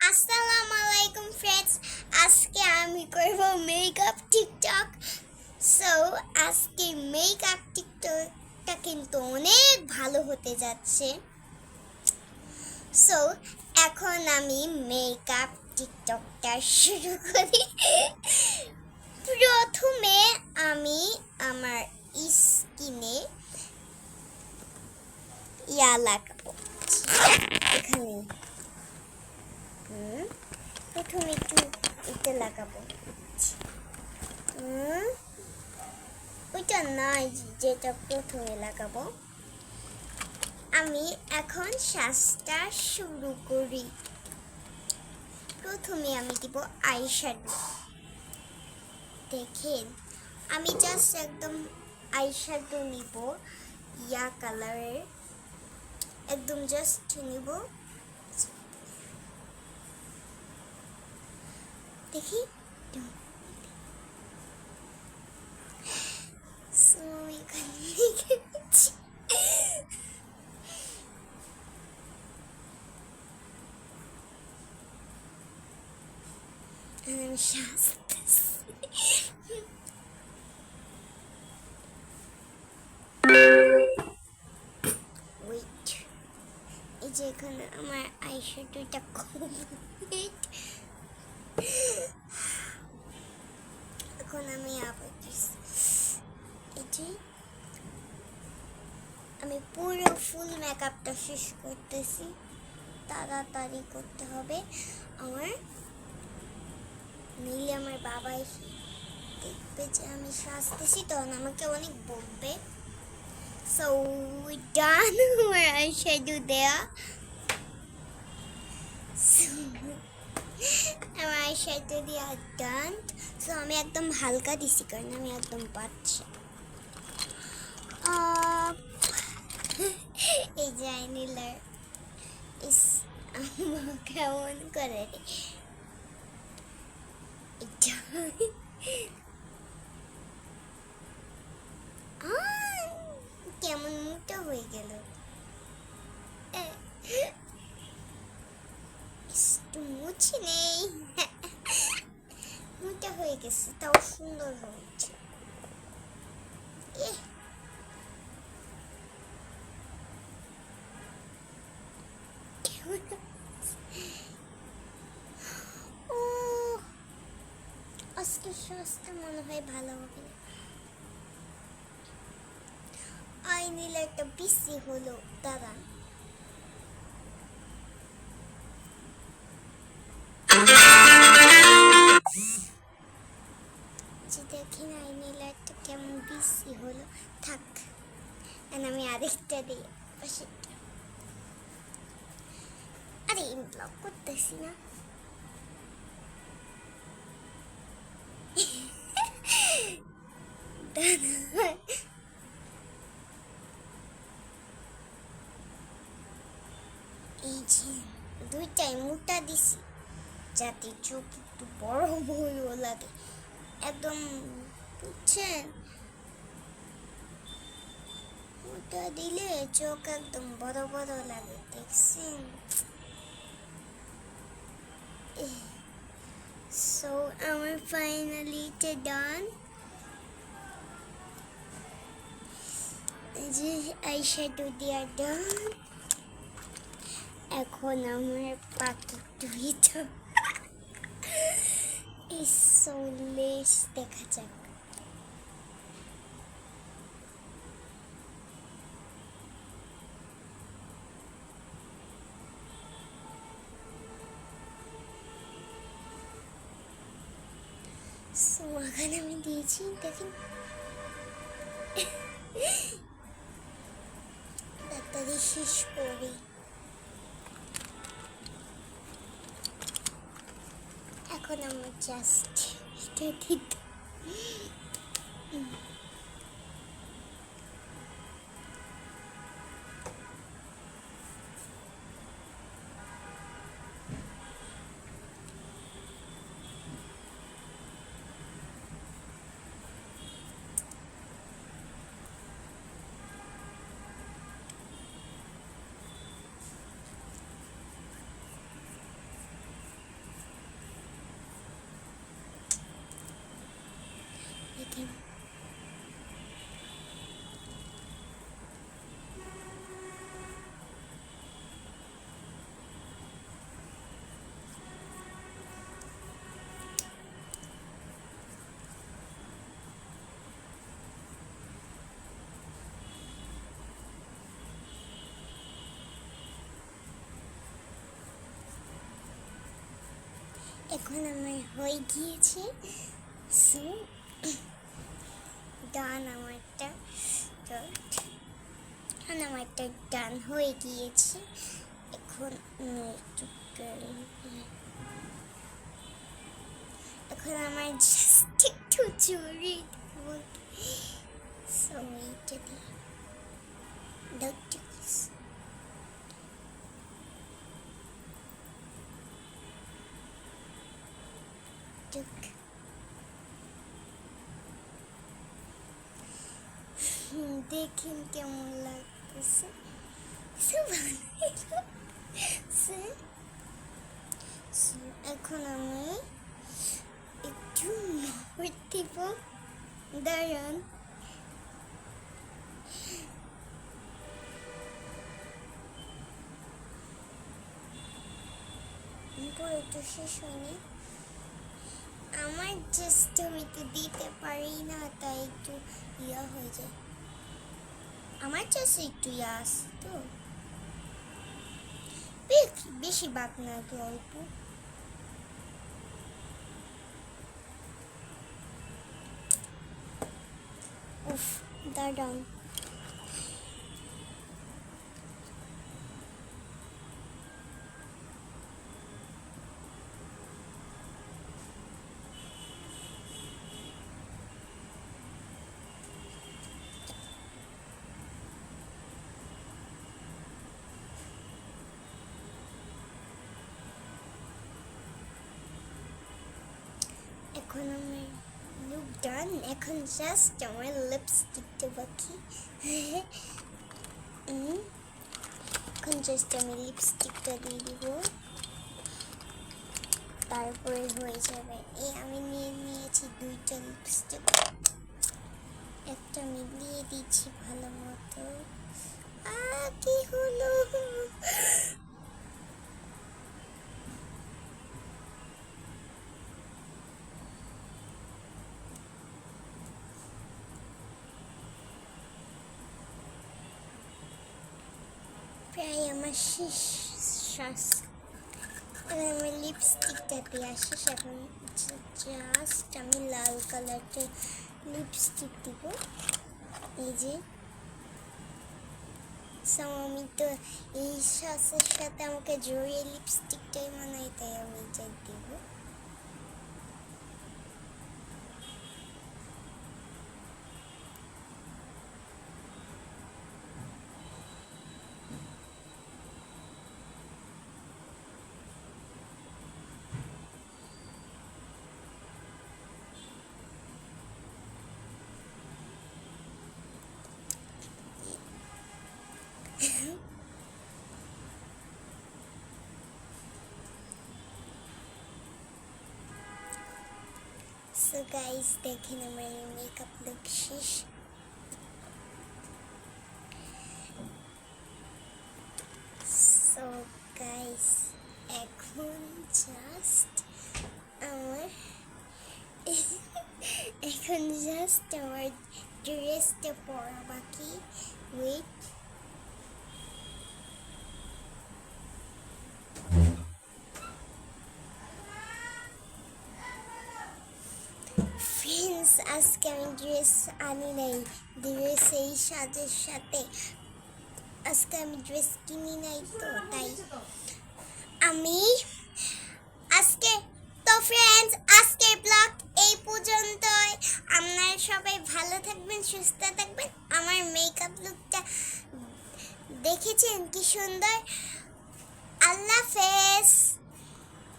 আসসালামু আলাইকুম ফ্রেন্ডস, আজকে আমি করব মেকআপ টিকটক। সো আজকে মেকআপ টিকটকটা কিন্তু অনেক ভালো হতে যাচ্ছে। সো এখন আমি মেকআপ টিকটকটা শুরু করি। প্রথমে আমি আমার স্কিনে লাগাবো। এখানে প্রথমে একটু এটা লাগাবো। ওইটা নাই, যেটা প্রথমে লাগাবো। আমি এখন শ্বাসটা শুরু করি। প্রথমে আমি দিব আইশ্যাডো। দেখেন, আমি জাস্ট একদম আইশ্যাডো নিব, কালারের একদম জাস্ট নিব। দেখি আমি ওয়েট, এই যে এখানে আমার আইশ্যাডোটা কমপ্লিট। এখন আমি আবার এই যে আমি পুরো ফুল মেকআপটা শেষ করতেছি। তাড়াতাড়ি করতে হবে আমার, নইলে আমার বাবা এসে দেখবে যে আমি সাজতেছি, তখন আমাকে অনেক বলবে। সো ডান আমার আইশ্যাডো দেয়া। আমার আইশ্যাডো দেওয়া ডান। সো আমি একদম হালকা দিছি, কারণ আমি একদম বাচ্চা। এই যে আইনিলার কেমন করে রে কেমন মোটা হয়ে গেল। মুছি নেই, মোটা হয়ে গেছে, তাও সুন্দর হয়েছে। ও আজকে সস্তা মনে হয় ভালো হবে না। আইনিলা একটা বেশি হলো, দাঁড়ান। দেখেন আইনিলারটা কেমন বেশি হলো। থাক, আমি আরেকটা দিই পাশেরটা। আরে ব্লক করতেছি না। এই যে দুইটাই মোটা দিছি, যাতে চোখ একটু বড় বড় লাগে, একদম, বুঝছেন? মোটা দিলে চোখ একদম বড় বড় লাগে, দেখছেন? সো আমার ফাইনালি এটা ডান। এই যে আইশ্যাডো দেওয়া ডান। এখন আমার পাখি টুইটা লেস দেখা যাক। এখন আমি দিয়েছি, দেখেন। তাড়াতাড়ি শেষ করি। এখন আমার জাস্ট এটা দিতে এখন আমার হয়ে গিয়েছে, সো ডান আমারটা। তো এখন আমারটা ডান হয়ে গিয়েছে। এখন এখন আমার জাস্ট একটু জরুরি সো এইটা দিয়ে ডক্টর দেখেন কেমন লাগতেছে। এখন আমি একটু মোহর দিব, দাঁড়ান। পরে তো শেষ হয়নি আমার, জাস্ট আমি তো দিতে পারি না, তাই একটু ইয়া হয়ে যায় আমার, জাস্ট একটু ইয়া আসে তো, বেশি বাক না, তো অল্প। উফ, দাঁড়ান। এখন আমার লুক ডান, এখন জাস্ট আমার লিপস্টিকটা বাকি। এখন জাস্ট আমি লিপস্টিকটা দিয়ে দিব, তারপরে হয়ে যাবে। এই আমি নিয়েছি দুইটা লিপস্টিক, একটা মিলিয়ে দিচ্ছি ভালো মতো। কি হলো? প্রায় আমার শেষ শ্বাস। আমি লিপস্টিকটা দিয়ে আসিস। এখন জাস্ট আমি লাল কালারটা লিপস্টিক দিব, এই যে। আমি তো এই শ্বাসের সাথে আমাকে জড়িয়ে লিপস্টিকটাই মানায়, তাই আমি এটা দিব। সো গাইস, দেখেন আমার মেকআপ লুক শেষ। সো গাইস, এখন জাস্ট আমার ড্রেসটা পরা বাকি। ওয়েট, ফ্রেন্ডস, আজকে আমি ড্রেস আনি নাই। ড্রেস এই সাজের সাথে আজকে আমি ড্রেস কিনি নাই, তো তাই আমি আজকে। তো ফ্রেন্ডস, আজকের ব্লগ এই পর্যন্তই। আপনারা সবাই ভালো থাকবেন, সুস্থ থাকবেন। আমার মেকআপ লুকটা দেখেছেন কি সুন্দর। আল্লাহ হাফেজ।